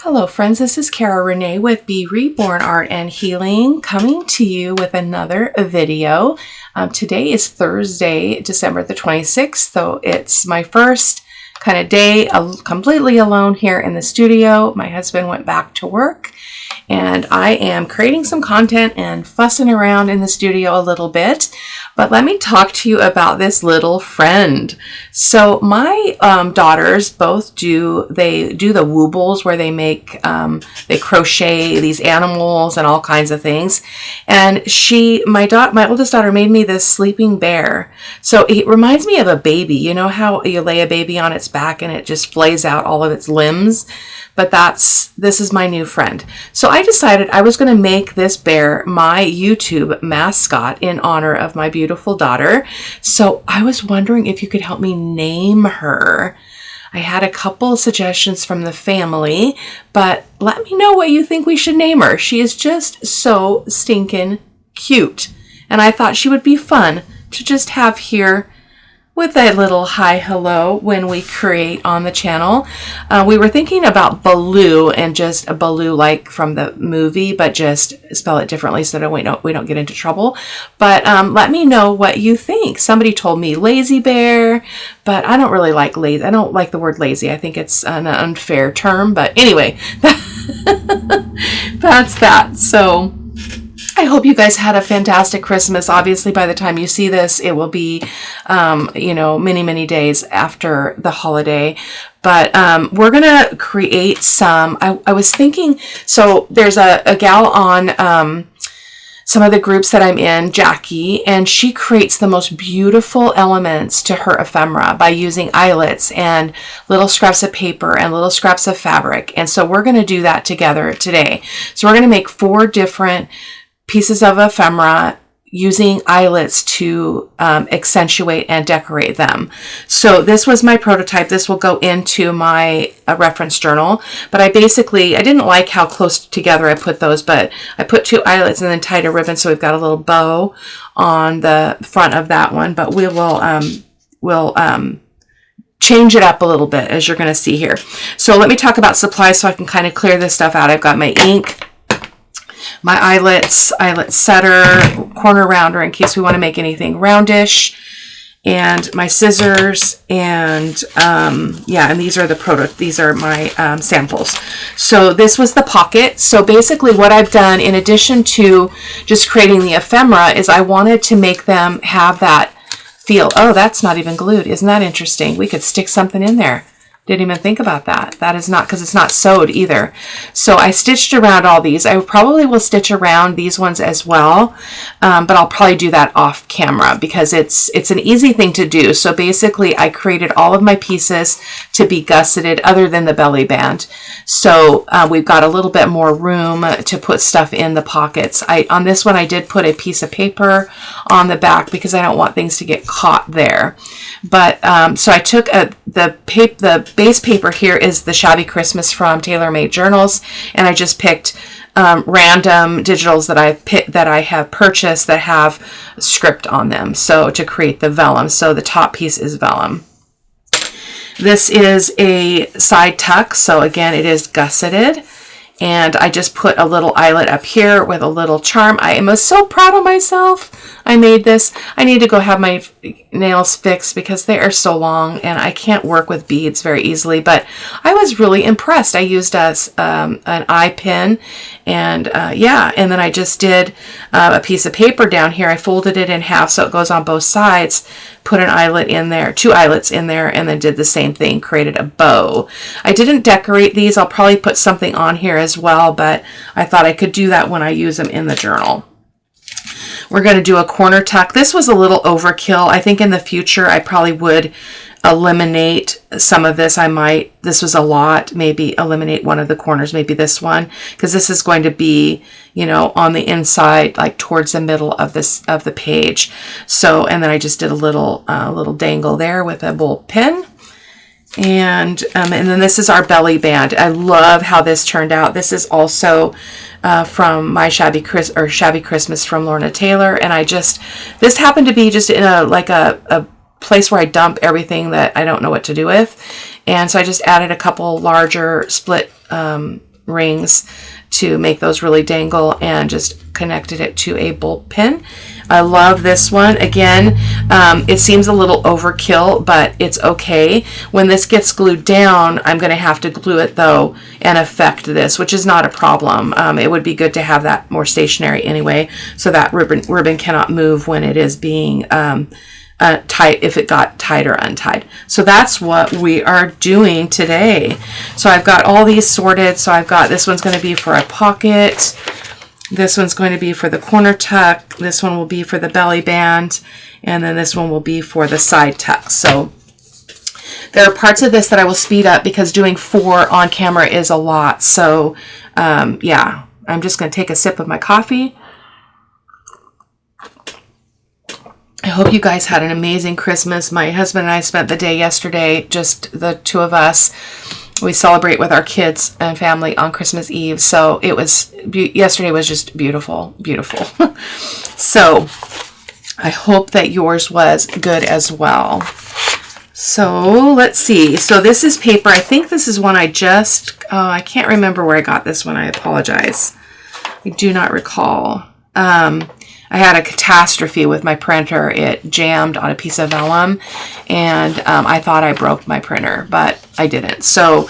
Hello friends, this is Cara-Renee with B.Reborn Art and Healing coming to you with another video. Today is Thursday, December the 26th, so it's my first kind of day completely alone here in the studio. My husband went back to work and I am creating some content and fussing around in the studio a little bit. But let me talk to you about this little friend. So my daughters both do the woobles where they make, they crochet these animals and all kinds of things. And my oldest daughter made me this sleeping bear. So it reminds me of a baby. You know how you lay a baby on its back and it just flays out all of its limbs? But this is my new friend. So I decided I was going to make this bear my YouTube mascot in honor of my beautiful daughter. So I was wondering if you could help me name her. I had a couple suggestions from the family, but let me know what you think we should name her. She is just so stinking cute. And I thought she would be fun to just have here with a little hi hello when we create on the channel. We were thinking about Baloo and just a Baloo like from the movie, but just spell it differently so that we don't get into trouble. But let me know what you think. Somebody told me Lazy Bear, but I don't really like lazy. I don't like the word lazy. I think it's an unfair term, but anyway, that's that. So I hope you guys had a fantastic Christmas. Obviously, by the time you see this, it will be, many, many days after the holiday. But we're going to create some, I was thinking, so there's a gal on some of the groups that I'm in, Jackie, and she creates the most beautiful elements to her ephemera by using eyelets and little scraps of paper and little scraps of fabric. And so we're going to do that together today. So we're going to make 4 different pieces of ephemera using eyelets to accentuate and decorate them. So this was my prototype. This will go into my reference journal. But I didn't like how close together I put those, but I put 2 eyelets and then tied a ribbon so we've got a little bow on the front of that one. But we'll change it up a little bit, as you're going to see here. So let me talk about supplies so I can kind of clear this stuff out. I've got my ink, my eyelet setter, corner rounder in case we want to make anything roundish, and my scissors, and and these are my samples. So this was the pocket. So basically what I've done in addition to just creating the ephemera is I wanted to make them have that feel. Oh, that's not even glued. Isn't that interesting? We could stick something in there. Didn't even think about that. That is not, because it's not sewed either. So I stitched around all these. I probably will stitch around these ones as well, but I'll probably do that off camera because it's an easy thing to do. So basically I created all of my pieces to be gusseted other than the belly band. So we've got a little bit more room to put stuff in the pockets. On this one I did put a piece of paper on the back because I don't want things to get caught there. But so I took the base paper here is the Shabby Christmas from Tailor Made Journals, and I just picked random digitals that I have purchased that have script on them, so to create the vellum. So the top piece is vellum. This is a side tuck, so again it is gusseted, and I just put a little eyelet up here with a little charm. I am so proud of myself. I made this. I need to go have my nails fixed because they are so long and I can't work with beads very easily, but I was really impressed. I used an eye pin and and then I just did a piece of paper down here. I folded it in half so it goes on both sides, put an eyelet in there, 2 eyelets in there, and then did the same thing, created a bow. I didn't decorate these. I'll probably put something on here as well, but I thought I could do that when I use them in the journal. We're going to do a corner tuck. This was a little overkill. I think in the future I probably would eliminate some of this. This was a lot, maybe eliminate one of the corners, maybe this one, because this is going to be, on the inside, like towards the middle of the page. So, and then I just did a little dangle there with a bull pin. And then this is our belly band. I love how this turned out. This is also from my Shabby Christmas from Lorna Taylor, and this happened to be just in a place where I dump everything that I don't know what to do with, and so I just added a couple larger split rings to make those really dangle, and just connected it to a bulb pin. I love this one. Again, it seems a little overkill, but it's okay. When this gets glued down, I'm going to have to glue it though and affect this, which is not a problem. It would be good to have that more stationary anyway, so that ribbon cannot move when it is being tight, if it got tied or untied. So that's what we are doing today. So I've got all these sorted. So I've got, this one's going to be for a pocket. This one's going to be for the corner tuck. This one will be for the belly band. And then this one will be for the side tuck. So there are parts of this that I will speed up because doing 4 on camera is a lot. So yeah, I'm just going to take a sip of my coffee. I hope you guys had an amazing Christmas. My husband and I spent the day yesterday, just the two of us. We celebrate with our kids and family on Christmas Eve. So it was, yesterday was just beautiful, beautiful. So I hope that yours was good as well. So let's see. So this is paper. I think this is one I just, I can't remember where I got this one. I apologize. I do not recall. I had a catastrophe with my printer. It jammed on a piece of vellum, and I thought I broke my printer, but I didn't. So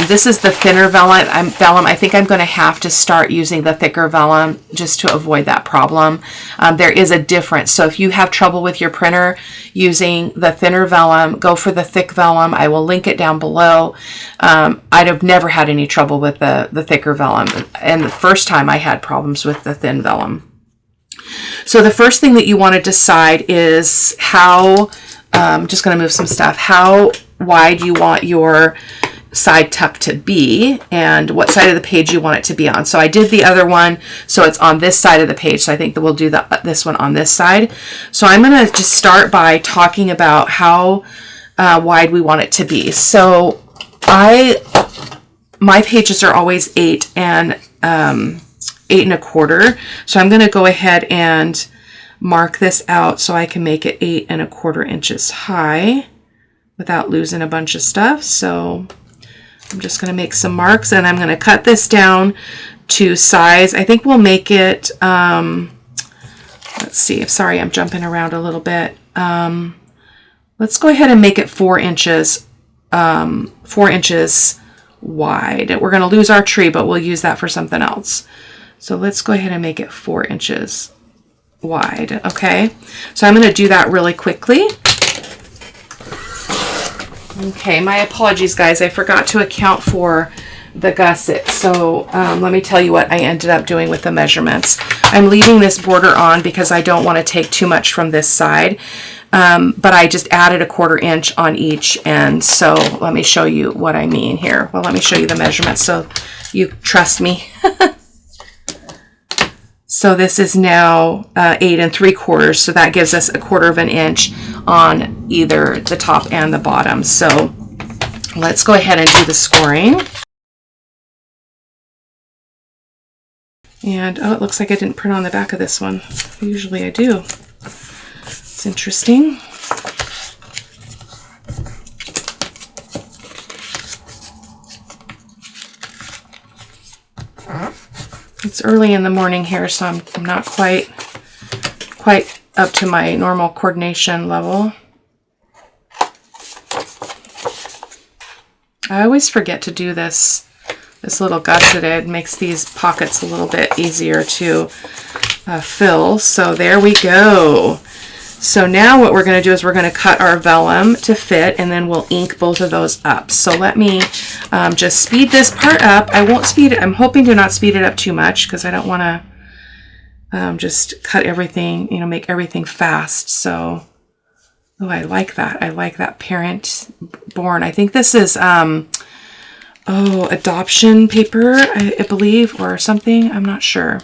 this is the thinner vellum. I think I'm going to have to start using the thicker vellum just to avoid that problem. There is a difference. So if you have trouble with your printer using the thinner vellum, go for the thick vellum. I will link it down below. I'd have never had any trouble with the thicker vellum. And the first time I had problems with the thin vellum. So the first thing that you want to decide is how, I'm just going to move some stuff, how wide you want your side tuck to be and what side of the page you want it to be on. So I did the other one, so it's on this side of the page. So I think that we'll do this one on this side. So I'm going to just start by talking about how wide we want it to be. So my pages are always 8 and 8 1/4. So I'm going to go ahead and mark this out so I can make it 8 1/4 inches high without losing a bunch of stuff. So I'm just going to make some marks, and I'm going to cut this down to size. I think we'll make it, let's see, sorry, I'm jumping around a little bit. Let's go ahead and make it 4 inches, 4 inches wide. We're going to lose our tree, but we'll use that for something else. So let's go ahead and make it 4 inches wide. Okay, so I'm going to do that really quickly. Okay, my apologies, guys. I forgot to account for the gusset. So let me tell you what I ended up doing with the measurements. I'm leaving this border on because I don't want to take too much from this side. But I just added 1/4 inch on each end. So let me show you what I mean here. Well, let me show you the measurements so you trust me. So this is now 8 3/4, so that gives us 1/4 inch on either the top and the bottom. So let's go ahead and do the scoring. And oh, it looks like I didn't print on the back of this one. Usually I do. It's interesting. It's early in the morning here, so I'm not quite up to my normal coordination level. I always forget to do this little gusset. It makes these pockets a little bit easier to fill. So there we go. So now what we're going to do is we're going to cut our vellum to fit, and then we'll ink both of those up. So let me just speed this part up. I won't speed it. I'm hoping to not speed it up too much because I don't want to just cut everything, you know, make everything fast. So, oh, I like that. I like that parent born. I think this is, adoption paper, I believe, or something. I'm not sure.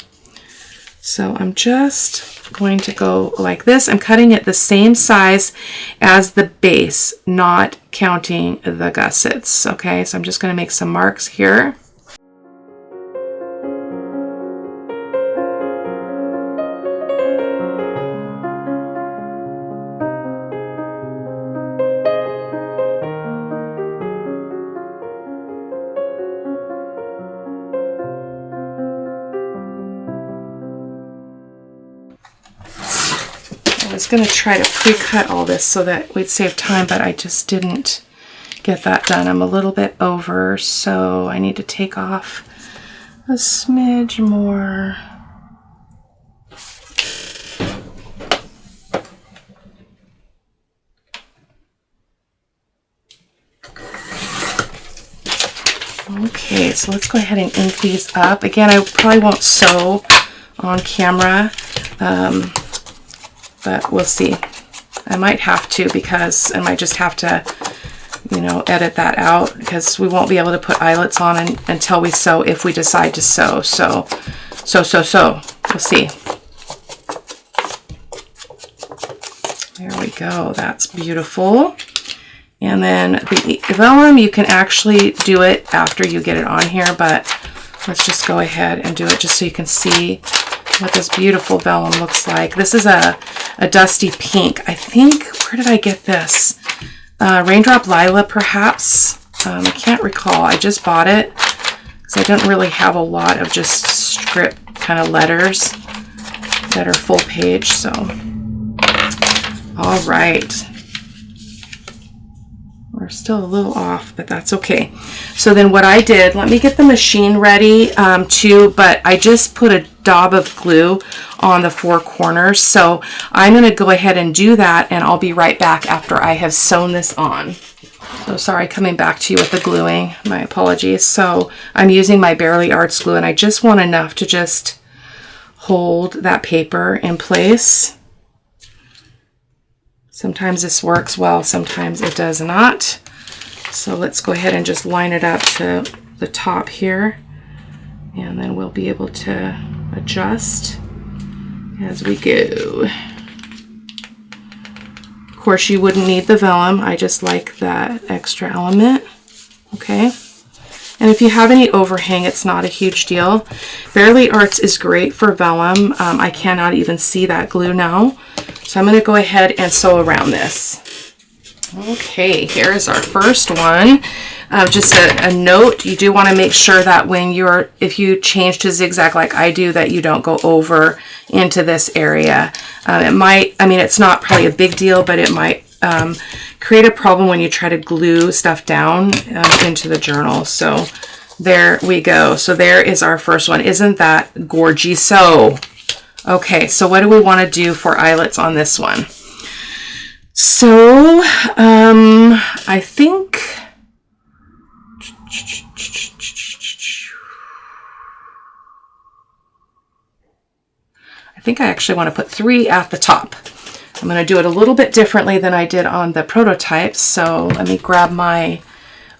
So I'm just going to go like this. I'm cutting it the same size as the base, not counting the gussets. Okay, so I'm just going to make some marks here. I was going to try to pre-cut all this so that we'd save time, but I just didn't get that done. I'm a little bit over, so I need to take off a smidge more. Okay, so let's go ahead and ink these up. Again, I probably won't sew on camera, but we'll see. I might have to, because I might just have to, you know, edit that out, because we won't be able to put eyelets on until we sew, if we decide to sew. So we'll see. There we go. That's beautiful. And then the vellum, you can actually do it after you get it on here, but let's just go ahead and do it just so you can see what this beautiful vellum looks like. This is a dusty pink. I think, where did I get this? Raindrop Lilac, perhaps. I can't recall. I just bought it because I don't really have a lot of just strip kind of letters that are full page. So, all right. We're still a little off, but that's okay. So then what I did, let me get the machine ready too, but I just put a dab of glue on the 4 corners. So I'm going to go ahead and do that, and I'll be right back after I have sewn this on. So sorry, coming back to you with the gluing. My apologies. So I'm using my Barely Arts glue, and I just want enough to just hold that paper in place. Sometimes this works well, sometimes it does not. So let's go ahead and just line it up to the top here, and then we'll be able to adjust as we go. Of course, you wouldn't need the vellum. I just like that extra element. Okay. And if you have any overhang, it's not a huge deal. Barely Arts is great for vellum. I cannot even see that glue now. So I'm going to go ahead and sew around this. Okay, here's our first one. Just a note, you do want to make sure that if you change to zigzag like I do, that you don't go over into this area. It might, I mean, it's not probably a big deal, but it might create a problem when you try to glue stuff down into the journal. So there we go. So there is our first one. Isn't that gorgeous? So, okay, so what do we want to do for eyelets on this one? So I think I actually want to put 3 at the top. I'm going to do it a little bit differently than I did on the prototypes. So let me grab my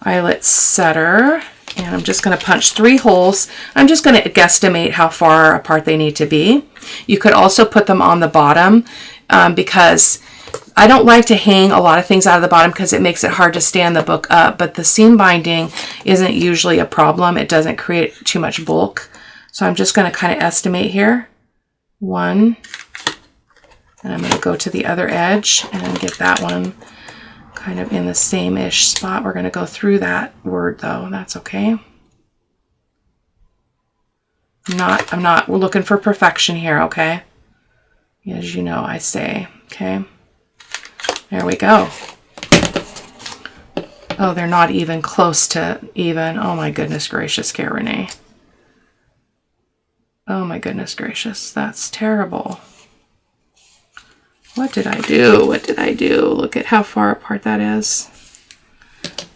eyelet setter, and I'm just going to punch 3 holes. I'm just going to guesstimate how far apart they need to be. You could also put them on the bottom because I don't like to hang a lot of things out of the bottom because it makes it hard to stand the book up, but the seam binding isn't usually a problem. It doesn't create too much bulk. So I'm just going to kind of estimate here. 1, and I'm going to go to the other edge and get that one kind of in the same-ish spot. We're going to go through that word though. That's okay. I'm not looking for perfection here, okay? As you know, I say, okay? There we go. Oh, they're not even close to even. Oh my goodness gracious, Cara-Renee. Oh my goodness gracious, that's terrible. What did I do? What did I do? Look at how far apart that is.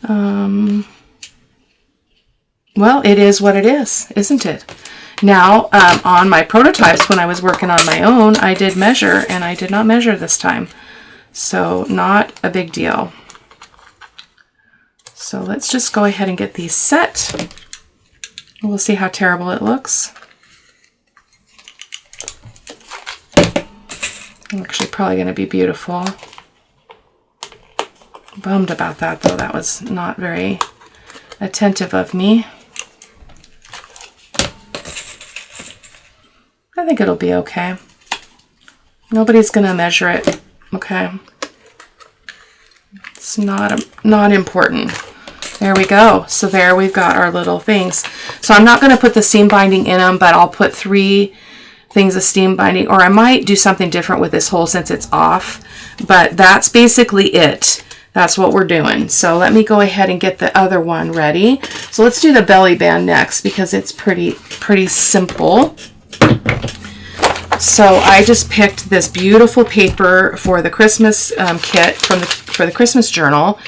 Well, it is what it is, isn't it? Now, on my prototypes, when I was working on my own, I did measure, and I did not measure this time. So, not a big deal. So, let's just go ahead and get these set. We'll see how terrible it looks. Actually, probably going to be beautiful. Bummed about that, though. That was not very attentive of me. I think it'll be okay. Nobody's going to measure it. Okay. It's not important. There we go. So there we've got our little things. So I'm not going to put the seam binding in them, but I'll put 3 things of steam binding, or I might do something different with this hole since it's off, but that's basically it. That's what we're doing. So let me go ahead and get the other one ready. So let's do the belly band next because it's pretty simple. So I just picked this beautiful paper for the Christmas kit for the Christmas journal,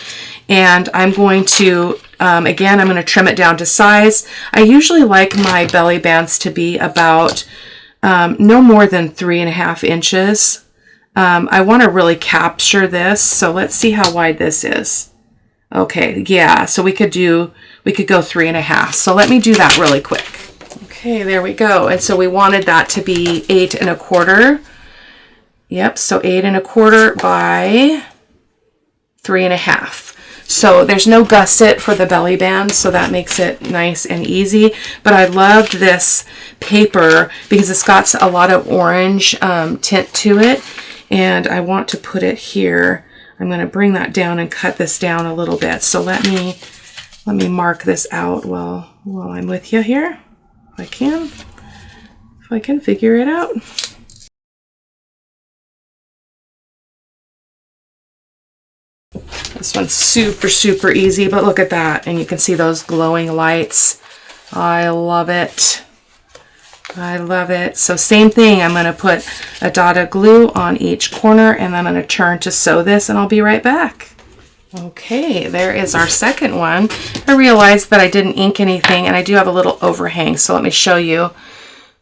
and I'm going to again, I'm going to trim it down to size. I usually like my belly bands to be about no more than 3.5 inches. I want to really capture this, so let's see how wide this is. Okay, yeah, so we could go 3.5. So let me do that really quick. Okay, there we go. And so we wanted that to be 8 1/4. Yep, so 8 1/4 by 3.5. So there's no gusset for the belly band, so that makes it nice and easy. But I loved this paper because it's got a lot of orange tint to it, and I want to put it here. I'm going to bring that down and cut this down a little bit. So let me mark this out while I'm with you here, if I can figure it out. This one's super easy, but look at that, and you can see those glowing lights. I love it. I love it. So same thing, I'm going to put a dot of glue on each corner, and I'm going to turn to sew this, and I'll be right back. Okay, there is our second one. I realized that I didn't ink anything, and I do have a little overhang, so let me show you.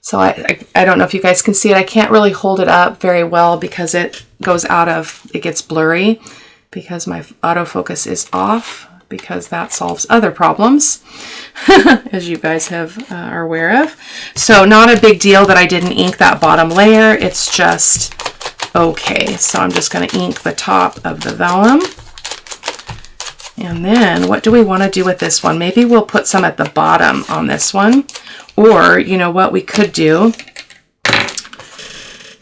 So I don't know if you guys can see it. I can't really hold it up very well because it gets blurry because my autofocus is off, because that solves other problems, as you guys are aware of. So not a big deal that I didn't ink that bottom layer. It's just okay. So I'm just going to ink the top of the vellum. And then what do we want to do with this one? Maybe we'll put some at the bottom on this one. Or, you know what we could do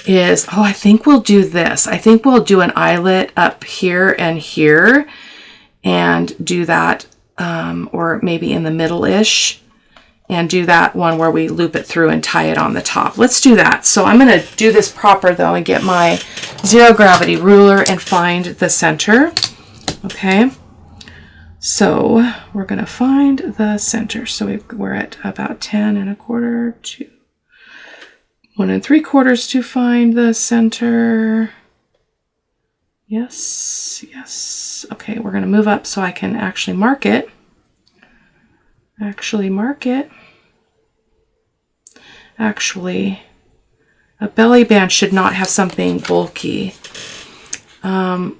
is, I think we'll do this. I think we'll do an eyelet up here and here and do that, or maybe in the middle-ish, and do that one where we loop it through and tie it on the top. Let's do that. So I'm going to do this proper though and get my zero gravity ruler and find the center. Okay. So we're going to find the center. So we're at about 10 1/4 to 1 3/4 to find the center. Yes, yes. Okay, we're going to move up so I can actually mark it. Actually, a belly band should not have something bulky.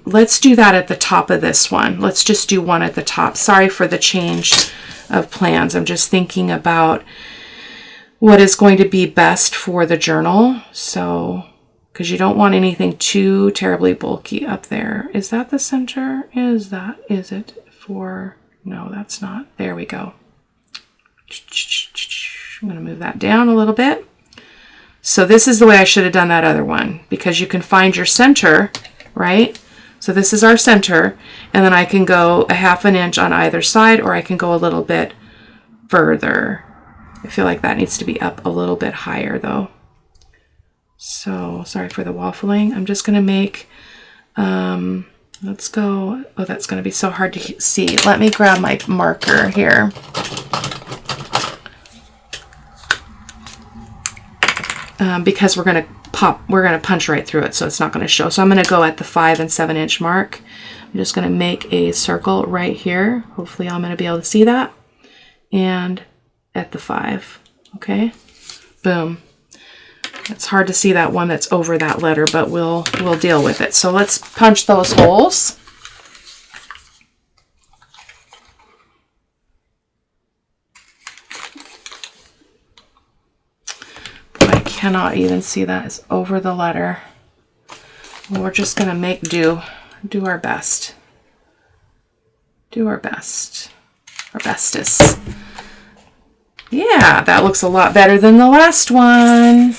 Let's do that at the top of this one. Let's just do one at the top. Sorry for the change of plans. I'm just thinking about what is going to be best for the journal. So, because you don't want anything too terribly bulky up there. Is that the center? Is it for, no, that's not. There we go. I'm going to move that down a little bit. So this is the way I should have done that other one, because you can find your center, right? So this is our center, and then I can go 1/2 inch on either side, or I can go a little bit further. I feel like that needs to be up a little bit higher though. So sorry for the waffling. I'm just going to make, let's go, oh, that's going to be so hard to see. Let me grab my marker here. Because we're going to punch right through it, so it's not going to show. So I'm going to go at the 5 and 7 inch mark. I'm just going to make a circle right here. Hopefully I'm going to be able to see that. And at the 5, okay? Boom. It's hard to see that one that's over that letter, but we'll deal with it. So let's punch those holes. Cannot even see that. It's over the letter. We're just going to make do our best. Do our best. Our bestest. Yeah, that looks a lot better than the last one.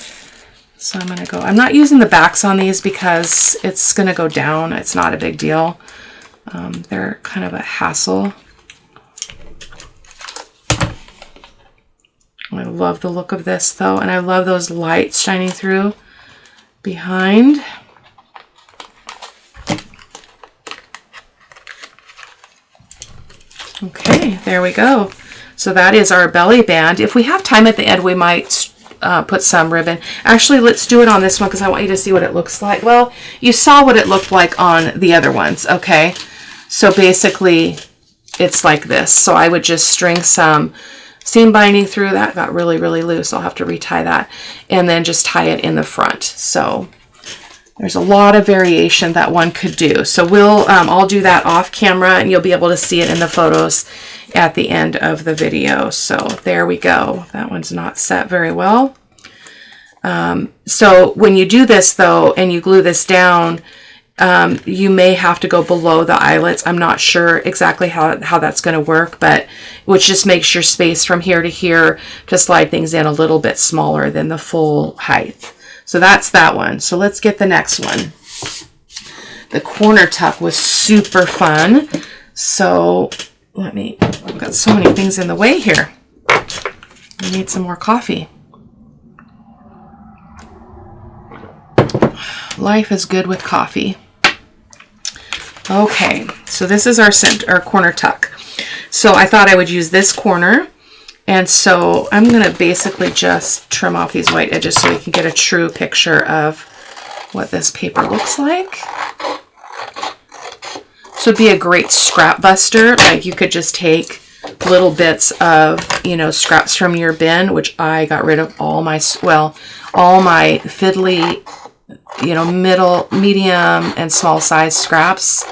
So I'm going to go, I'm not using the backs on these because it's going to go down. It's not a big deal. They're kind of a hassle. I love the look of this though, and I love those lights shining through behind. Okay, there we go. So that is our belly band. If we have time at the end, we might put some ribbon. Actually, let's do it on this one because I want you to see what it looks like. Well, you saw what it looked like on the other ones, okay? So basically, it's like this. So I would just string some seam binding through. That got really, really loose. I'll have to retie that. And then just tie it in the front. So there's a lot of variation that one could do. So I'll do that off camera and you'll be able to see it in the photos at the end of the video. So there we go. That one's not set very well. So when you do this though, and you glue this down, you may have to go below the eyelets. I'm not sure exactly how that's going to work, but which just makes your space from here to here to slide things in a little bit smaller than the full height. So that's that one. So let's get the next one. The corner tuck was super fun. So I've got so many things in the way here. I need some more coffee. Life is good with coffee. Okay, so this is our corner tuck. So I thought I would use this corner. And so I'm going to basically just trim off these white edges so we can get a true picture of what this paper looks like. So it'd be a great scrap buster. Like you could just take little bits of, scraps from your bin, which I got rid of all my fiddly, middle, medium, and small size scraps.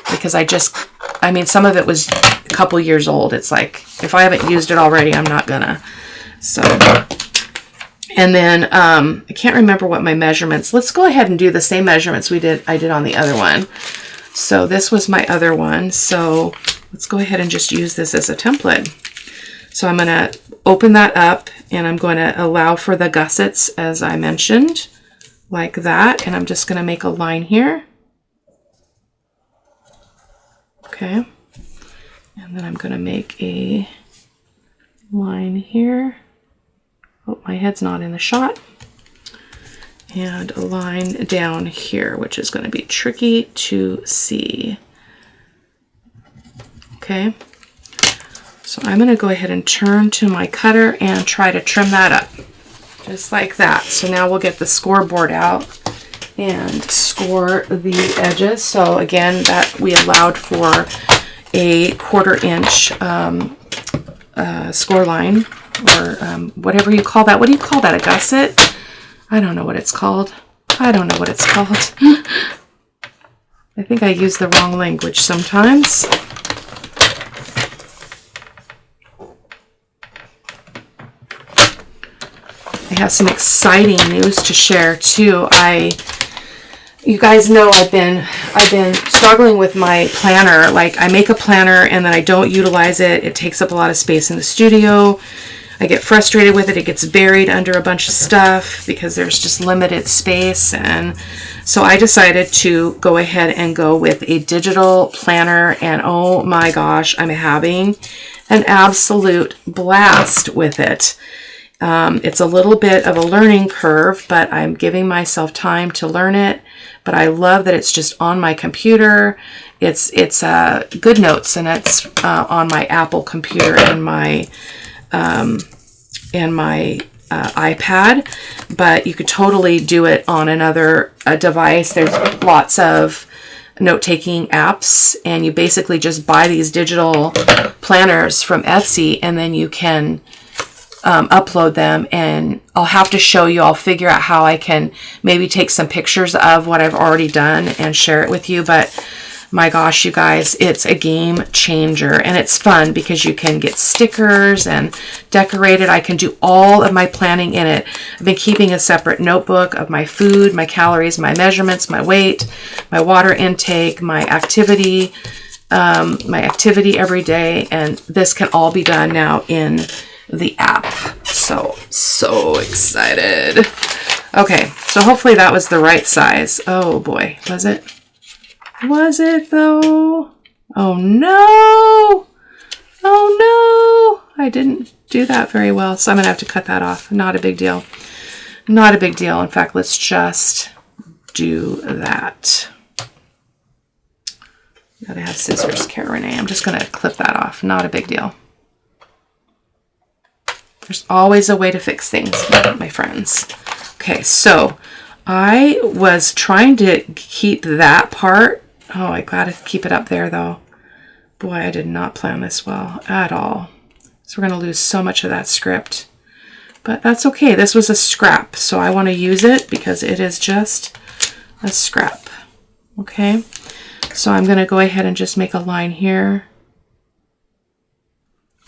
Because some of it was a couple years old. It's like, if I haven't used it already, I'm not gonna. So, and then I can't remember what my measurements. Let's go ahead and do the same measurements I did on the other one. So this was my other one. So let's go ahead and just use this as a template. So I'm gonna open that up and I'm going to allow for the gussets as I mentioned, like that. And I'm just gonna make a line here. Okay, and then I'm going to make a line here. Oh, my head's not in the shot. And a line down here, which is going to be tricky to see. Okay, so I'm going to go ahead and turn to my cutter and try to trim that up, just like that. So now we'll get the scoreboard out and score the edges. So again, that we allowed for a 1/4 inch score line, or whatever you call that. What do you call that? A gusset? I don't know what it's called. I think I use the wrong language sometimes. I have some exciting news to share too. You guys know I've been struggling with my planner. Like I make a planner and then I don't utilize it. It takes up a lot of space in the studio. I get frustrated with it. It gets buried under a bunch of stuff because there's just limited space. And so I decided to go ahead and go with a digital planner. And oh my gosh, I'm having an absolute blast with it. It's a little bit of a learning curve, but I'm giving myself time to learn it. But I love that it's just on my computer. It's Good Notes, and it's on my Apple computer and my iPad. But you could totally do it on another device. There's lots of note-taking apps, and you basically just buy these digital planners from Etsy, and then you can upload them, and I'll have to show you. I'll figure out how I can maybe take some pictures of what I've already done and share it with you. But my gosh, you guys, it's a game changer, and it's fun because you can get stickers and decorate it. I can do all of my planning in it. I've been keeping a separate notebook of my food, my calories, my measurements, my weight, my water intake, my activity every day, and this can all be done now in the app. So excited. Okay, so hopefully that was the right size. Oh boy, was it? Was it though? Oh no! Oh no! I didn't do that very well. So I'm going to have to cut that off. Not a big deal. Not a big deal. In fact, let's just do that. Gotta have scissors, Cara-Renee. I'm just going to clip that off. Not a big deal. There's always a way to fix things, my friends. Okay, so I was trying to keep that part. Oh, I gotta keep it up there though. Boy, I did not plan this well at all. So we're going to lose so much of that script. But that's okay. This was a scrap, so I want to use it because it is just a scrap. Okay, so I'm going to go ahead and just make a line here.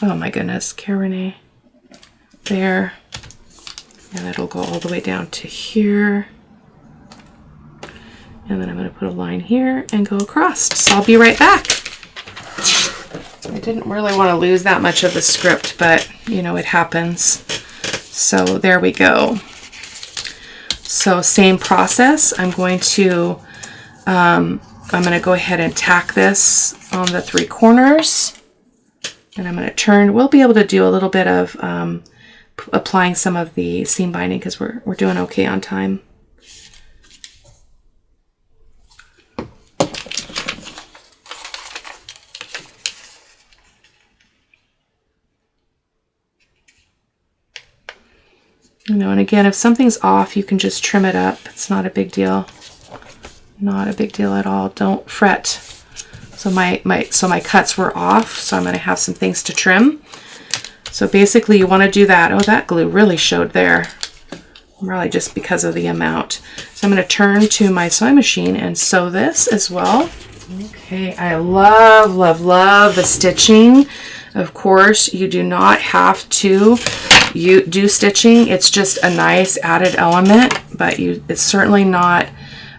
Oh my goodness, Cara-Renee. There. And it'll go all the way down to here. And then I'm going to put a line here and go across. So I'll be right back. I didn't really want to lose that much of the script, but you know, it happens. So there we go. So same process. I'm going to go ahead and tack this on the 3 corners, and I'm going to turn. We'll be able to do a little bit of applying some of the seam binding because we're doing okay on time. You know, and again, if something's off, you can just trim it up. It's not a big deal. Not a big deal at all. Don't fret. So my cuts were off, so I'm going to have some things to trim. So basically you want to do that. Oh, that glue really showed there. Really just because of the amount. So I'm going to turn to my sewing machine and sew this as well. Okay, I love, love, love the stitching. Of course, you do not have to do stitching. It's just a nice added element, but it's certainly not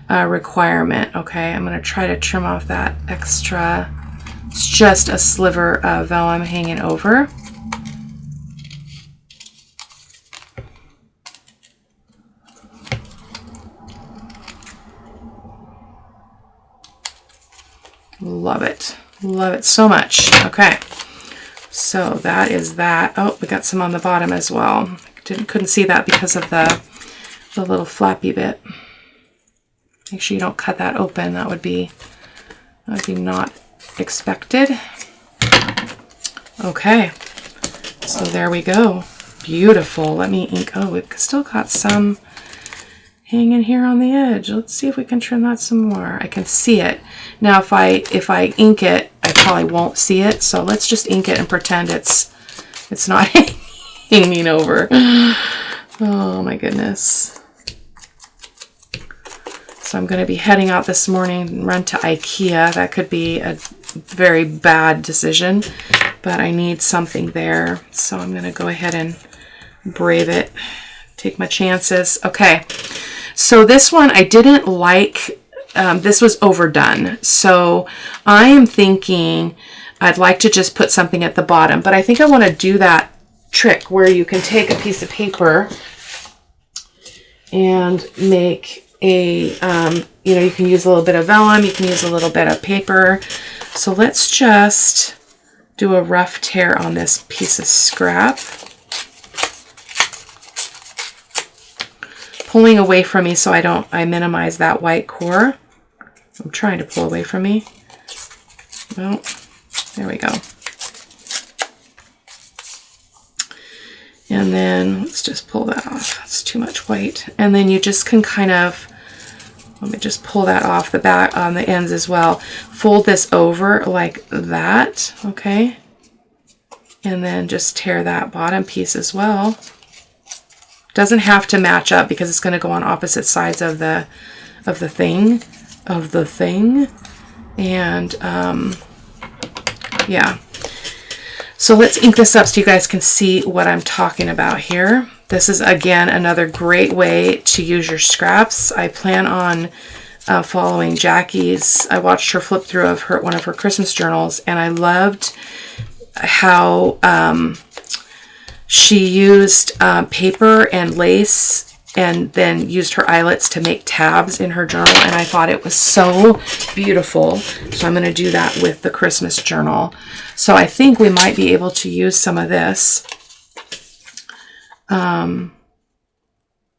a requirement. Okay, I'm going to try to trim off that extra. It's just a sliver of vellum hanging over. Love it. Love it so much. Okay. So that is that. Oh, we got some on the bottom as well. Couldn't see that because of the little flappy bit. Make sure you don't cut that open. That would be not expected. Okay. So there we go. Beautiful. Let me ink. Oh, we've still got some hanging here on the edge. Let's see if we can trim that some more. I can see it. Now if I ink it, I probably won't see it. So let's just ink it and pretend it's not hanging over. Oh my goodness. So I'm going to be heading out this morning and run to IKEA. That could be a very bad decision, but I need something there. So I'm going to go ahead and brave it. Take my chances. Okay. So this one I didn't like. This was overdone. So I am thinking I'd like to just put something at the bottom, but I think I want to do that trick where you can take a piece of paper and make a, you know, you can use a little bit of vellum, you can use a little bit of paper. So let's just do a rough tear on this piece of scrap. Pulling away from me so I minimize that white core. I'm trying to pull away from me. Well, there we go. And then let's just pull that off. That's too much white. And then you just can kind of, let me just pull that off the back on the ends as well. Fold this over like that, okay? And then just tear that bottom piece as well. Doesn't have to match up because it's going to go on opposite sides of the thing. And yeah. So let's ink this up so you guys can see what I'm talking about here. This is again another great way to use your scraps. I plan on following Jackie's. I watched her flip through of one of her Christmas journals, and I loved how she used paper and lace and then used her eyelets to make tabs in her journal, and I thought it was so beautiful. So I'm going to do that with the Christmas journal. So I think we might be able to use some of this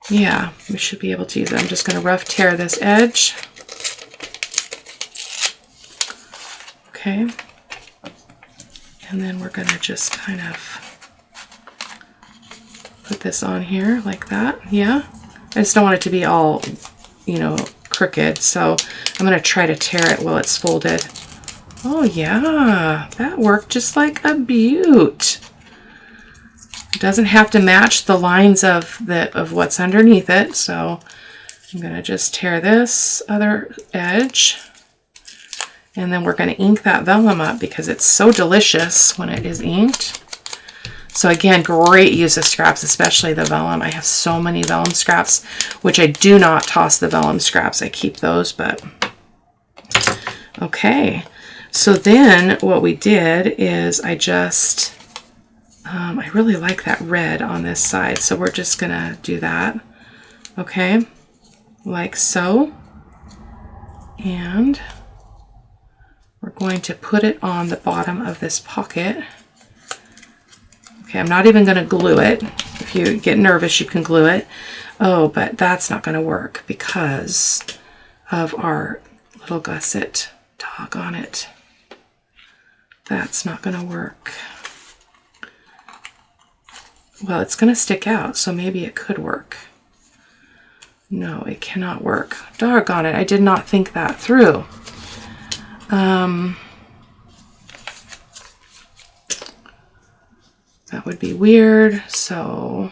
Yeah, we should be able to use it. I'm just going to rough tear this edge. Okay. And then we're going to just kind of put this on here like that. Yeah. I just don't want it to be all, you know, crooked. So I'm going to try to tear it while it's folded. Oh yeah, that worked just like a beaut. It doesn't have to match the lines of what's underneath it. So I'm going to just tear this other edge. And then we're going to ink that vellum up because it's so delicious when it is inked. So again, great use of scraps, especially the vellum. I have so many vellum scraps, which I do not toss the vellum scraps. I keep those, but okay. So then what we did is I just, I really like that red on this side. So we're just going to do that. Okay. Like so. And we're going to put it on the bottom of this pocket. Okay, I'm not even going to glue it. If you get nervous, you can glue it. Oh, but that's not going to work because of our little gusset. Doggone it. That's not going to work. Well, it's going to stick out, so maybe it could work. No, it cannot work. Doggone it, I did not think that through. That would be weird, so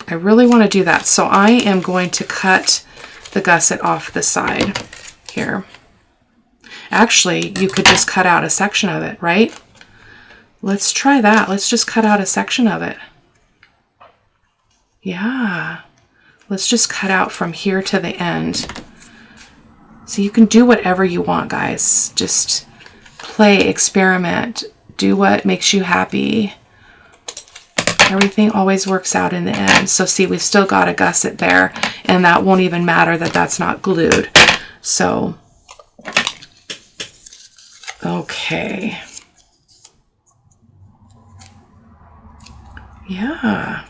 I really want to do that. So I am going to cut the gusset off the side here. Actually, you could just cut out a section of it, right? Let's try that. Let's just cut out a section of it. Yeah. Let's just cut out from here to the end. So you can do whatever you want, guys. Just play, experiment, do what makes you happy. Everything always works out in the end. So see, we've still got a gusset there, and that won't even matter that that's not glued. So, okay. Yeah.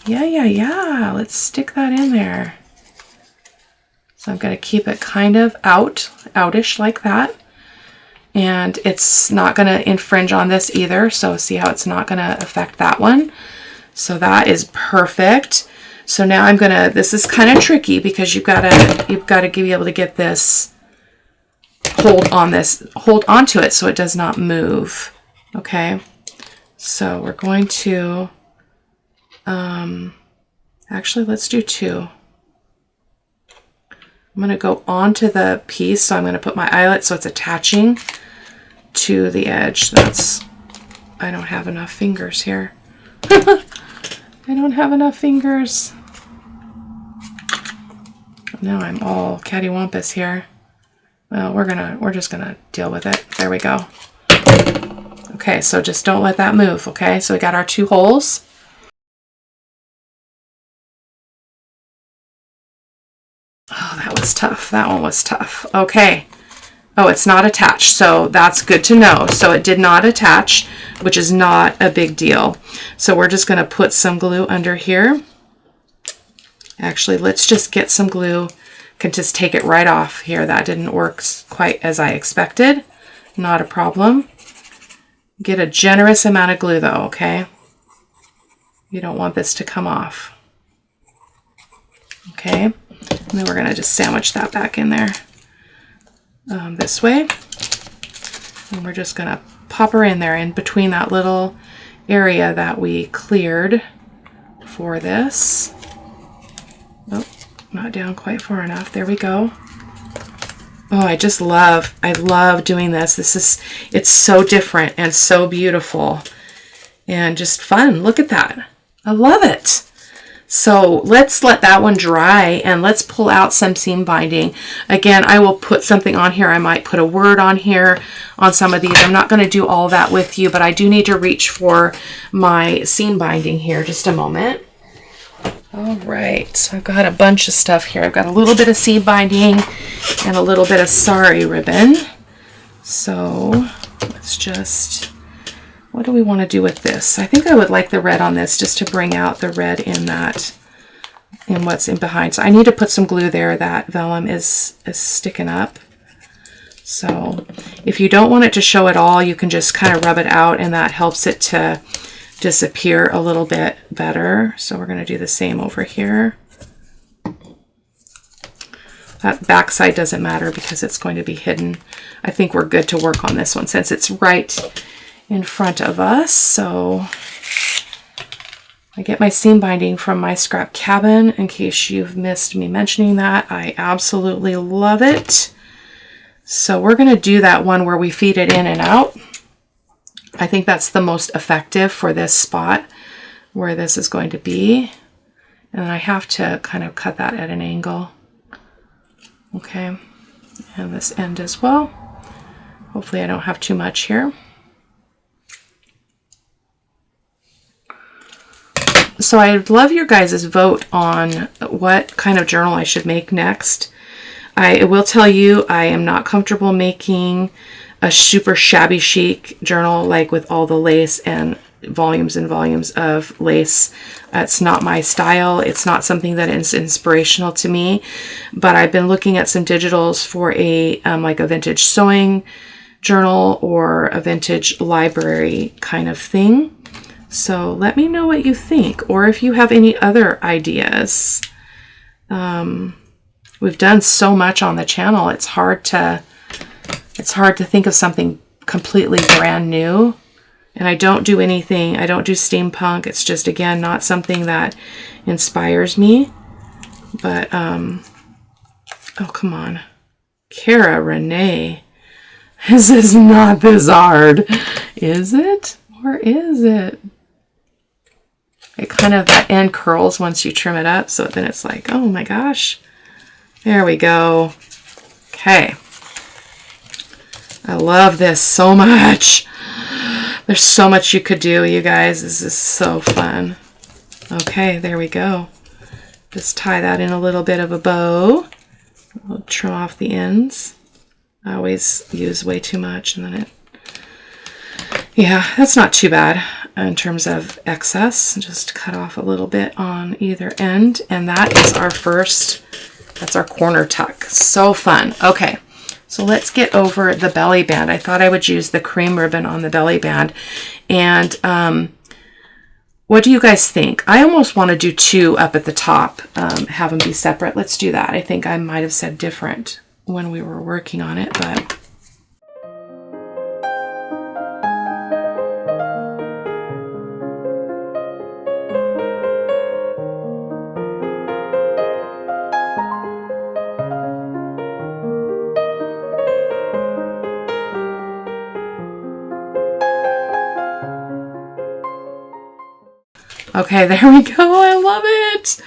Yeah. Let's stick that in there. So I'm going to keep it kind of outish like that. And it's not going to infringe on this either. So see how it's not going to affect that one. So that is perfect. So now I'm going to, this is kind of tricky because you've got to be able to get this, hold onto it so it does not move. Okay. So we're going to, actually let's do two. I'm going to go onto the piece, so I'm going to put my eyelet so it's attaching to the edge. I don't have enough fingers here. I don't have enough fingers. Now I'm all cattywampus here. Well, we're just gonna deal with it. There we go. Okay, so just don't let that move, okay? So we got our two holes. Oh, that was tough. That one was tough. Okay. Oh, it's not attached, so that's good to know. So it did not attach, which is not a big deal. So we're just going to put some glue under here. Actually, let's just get some glue. Can just take it right off here. That didn't work quite as I expected. Not a problem. Get a generous amount of glue though, okay? You don't want this to come off. Okay. And then we're going to just sandwich that back in there this way. And we're just going to pop her in there in between that little area that we cleared for this. Oh, not down quite far enough. There we go. Oh, I love doing this. It's so different and so beautiful and just fun. Look at that. I love it. So let's let that one dry and let's pull out some seam binding. Again, I will put something on here. I might put a word on here on some of these. I'm not going to do all that with you, but I do need to reach for my seam binding here. Just a moment. All right, so I've got a bunch of stuff here. I've got a little bit of seam binding and a little bit of sari ribbon. So let's let's just, what do we want to do with this? I think I would like the red on this just to bring out the red in that, in what's in behind. So I need to put some glue there. That vellum is sticking up. So if you don't want it to show at all, you can just kind of rub it out, and that helps it to disappear a little bit better. So we're going to do the same over here. That back side doesn't matter because it's going to be hidden. I think we're good to work on this one since it's right in front of us. So I get my seam binding from my scrap cabin, in case you've missed me mentioning that. I absolutely love it. So we're going to do that one where we feed it in and out. I think that's the most effective for this spot where this is going to be. And I have to kind of cut that at an angle. Okay, and this end as well. Hopefully I don't have too much here. So I'd love your guys' vote on what kind of journal I should make next. I will tell you, I am not comfortable making a super shabby chic journal, like with all the lace and volumes of lace. It's not my style. It's not something that is inspirational to me, but I've been looking at some digitals for a like a vintage sewing journal or a vintage library kind of thing. So let me know what you think, or if you have any other ideas. We've done so much on the channel. It's hard to think of something completely brand new. And I don't do anything, I don't do steampunk. It's just, again, not something that inspires me. But, oh, come on. Cara-Renee. This is not this hard. Is it? Or is it? It kind of, that end curls once you trim it up. So then it's like, oh my gosh. There we go. Okay. I love this so much. There's so much you could do, you guys. This is so fun. Okay, there we go. Just tie that in a little bit of a bow. I'll trim off the ends. I always use way too much, and then it... Yeah, that's not too bad in terms of excess. Just cut off a little bit on either end, and that is our first... That's our corner tuck. So fun. Okay. So let's get over the belly band. I thought I would use the cream ribbon on the belly band. And what do you guys think? I almost want to do two up at the top, have them be separate. Let's do that. I think I might have said different when we were working on it, but... Okay, there we go. I love it.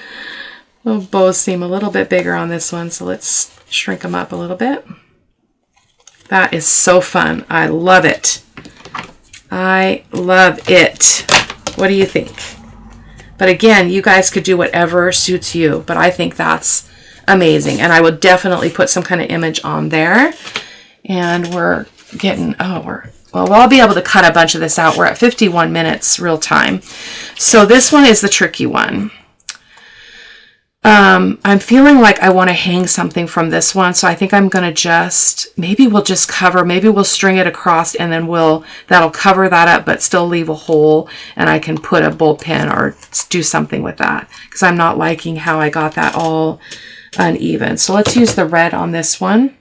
The bows seem a little bit bigger on this one, so let's shrink them up a little bit. That is so fun. I love it. I love it. What do you think? But again, you guys could do whatever suits you, but I think that's amazing. And I would definitely put some kind of image on there. And we're getting, well, I'll be able to cut a bunch of this out. We're at 51 minutes real time. So this one is the tricky one. I'm feeling like I want to hang something from this one. So I think I'm going to just, maybe we'll just cover, maybe we'll string it across and then that'll cover that up, but still leave a hole. And I can put a bolt pin or do something with that because I'm not liking how I got that all uneven. So let's use the red on this one.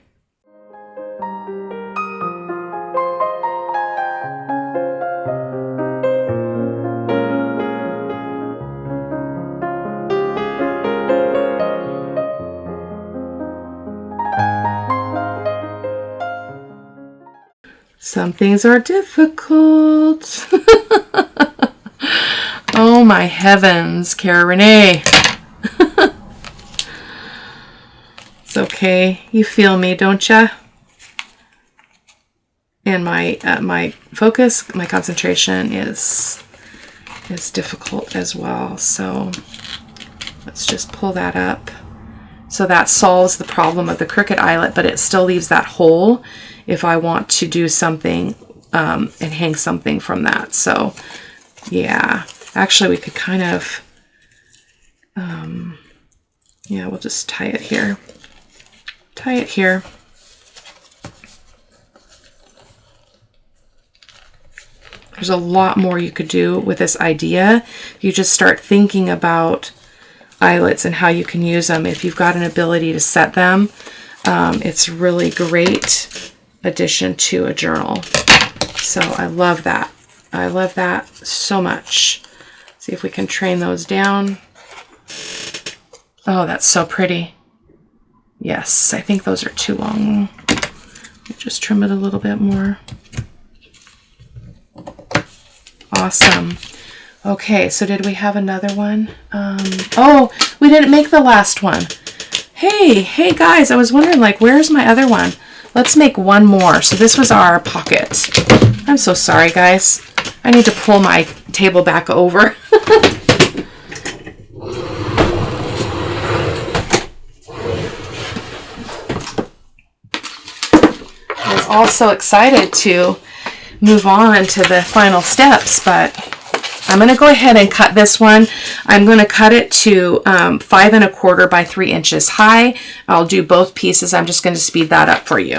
Some things are difficult. Oh my heavens, Cara-Renee. It's okay. You feel me, don't ya? And my focus, my concentration is difficult as well. So let's just pull that up. So that solves the problem of the crooked eyelet, but it still leaves that hole if I want to do something and hang something from that. So yeah, actually we could kind of, yeah, we'll just tie it here. Tie it here. There's a lot more you could do with this idea. You just start thinking about eyelets and how you can use them. If you've got an ability to set them, it's really great addition to a journal. So I love that. I love that so much. See if we can train those down. Oh, that's so pretty. Yes, I think those are too long. Just trim it a little bit more. Awesome. Okay, so did we have another one? Oh, we didn't make the last one. Hey guys, I was wondering, like, where's my other one? Let's make one more. So this was our pocket. I'm so sorry, guys. I need to pull my table back over. I was also excited to move on to the final steps, but I'm going to go ahead and cut this one. I'm going to cut it to 5 1/4 by 3 inches high. I'll do both pieces. I'm just going to speed that up for you.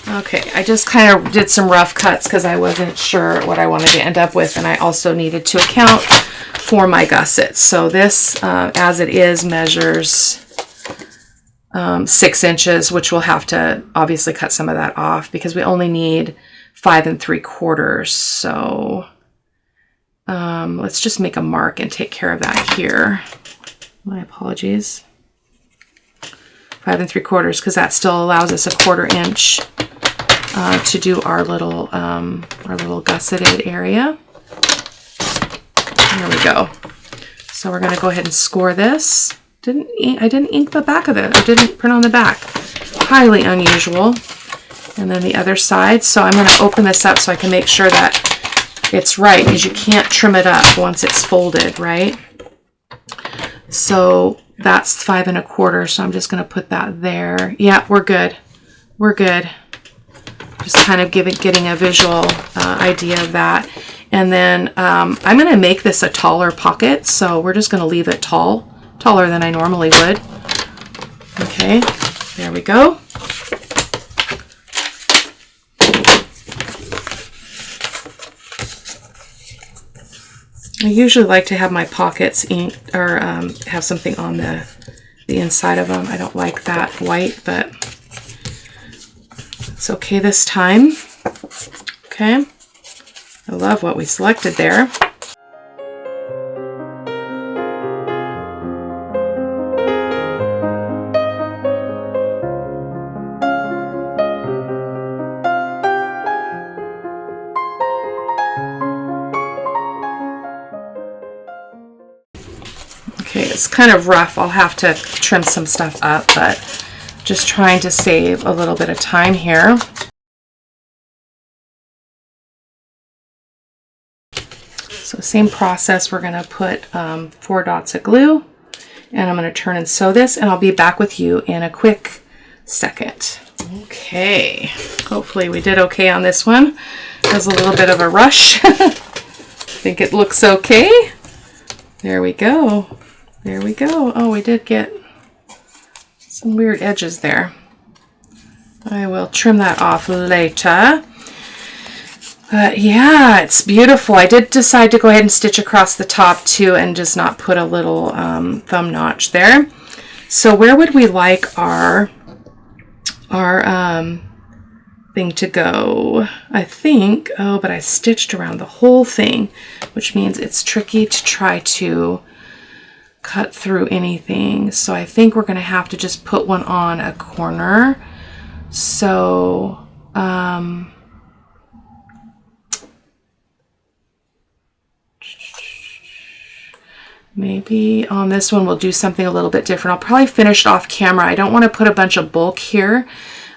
Okay, I just kind of did some rough cuts because I wasn't sure what I wanted to end up with, and I also needed to account for my gussets. So this, as it is, measures 6 inches, which we'll have to obviously cut some of that off because we only need 5 3/4. So let's just make a mark and take care of that here. My apologies. 5 3/4, because that still allows us a 1/4 inch to do our little gusseted area. There we go. So we're going to go ahead and score this. I didn't ink the back of it. I didn't print on the back. Highly unusual. And then the other side. So I'm going to open this up so I can make sure that it's right, because you can't trim it up once it's folded, right? So that's 5 1/4. So I'm just going to put that there. Yeah, we're good. We're good. Just kind of getting a visual idea of that. And then I'm going to make this a taller pocket. So we're just going to leave it taller than I normally would. Okay, there we go. I usually like to have my pockets inked or have something on the inside of them. I don't like that white, but it's okay this time. Okay, I love what we selected there. Okay, it's kind of rough. I'll have to trim some stuff up, but just trying to save a little bit of time here. So same process, we're going to put 4 dots of glue, and I'm going to turn and sew this, and I'll be back with you in a quick second. Okay, hopefully we did okay on this one. It was a little bit of a rush. I think it looks okay. There we go. There we go. Oh, we did get some weird edges there. I will trim that off later. But yeah, it's beautiful. I did decide to go ahead and stitch across the top too and just not put a little thumb notch there. So where would we like our thing to go? I think, oh, but I stitched around the whole thing, which means it's tricky to try to cut through anything. So I think we're going to have to just put one on a corner. So maybe on this one we'll do something a little bit different. I'll probably finish it off camera. I don't want to put a bunch of bulk here,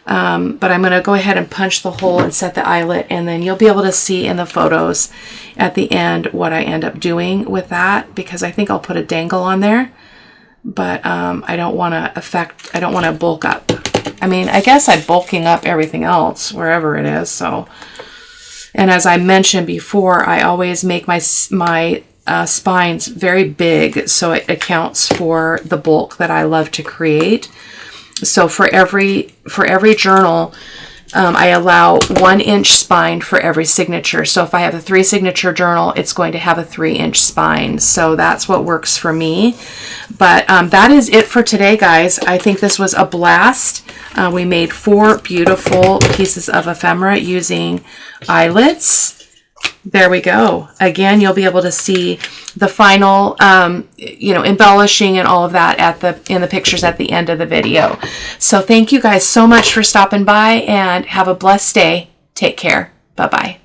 but I'm going to go ahead and punch the hole and set the eyelet, and then you'll be able to see in the photos at the end what I end up doing with that, because I think I'll put a dangle on there, but I don't want to bulk up. I mean, I guess I'm bulking up everything else wherever it is. So And as I mentioned before, I always make my spines very big, so it accounts for the bulk that I love to create. So for every journal, I allow 1 inch spine for every signature. So if I have a 3 signature journal, it's going to have a 3-inch spine. So that's what works for me. But that is it for today, guys. I think this was a blast. We made 4 beautiful pieces of ephemera using eyelets. There we go. Again, you'll be able to see the final, embellishing and all of that in the pictures at the end of the video. So thank you guys so much for stopping by, and have a blessed day. Take care. Bye-bye.